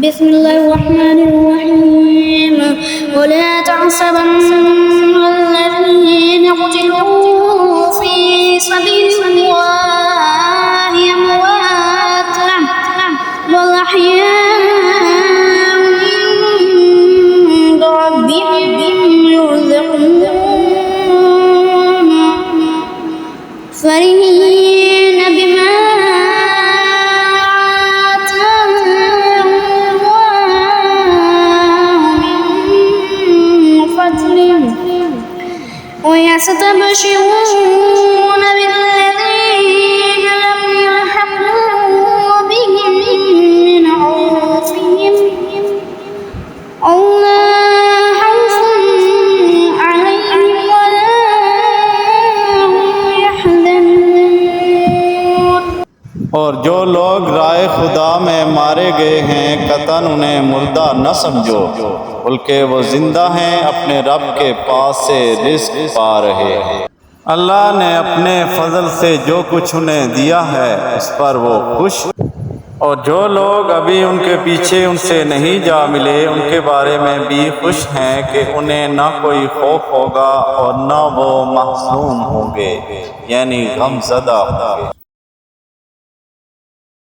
بسم الله الرحمن الرحيم ولا تحسبن الذين قتلوا في سبيل الله أمواتا بل أحياء عند ربهم يرزقون فرحين بما ويستبشرون بالذين لم يلحقوا بهم من خلفهم ألا خوف عليهم ولا هم يحزنون। और जो लोग राय खुदा में मारे गए हैं कतन उन्हें मुर्दा न समझो, बल्कि वो जिंदा हैं, अपने रब के पास से रिज़्क़ पा रहे हैं। अल्लाह ने अपने फजल से जो कुछ उन्हें दिया है उस पर वो खुश। और जो लोग अभी उनके पीछे उनसे नहीं जा मिले उनके बारे में भी खुश हैं कि उन्हें न कोई खौफ होगा और न वो महज़ून होंगे, यानी गमज़दा होंगे।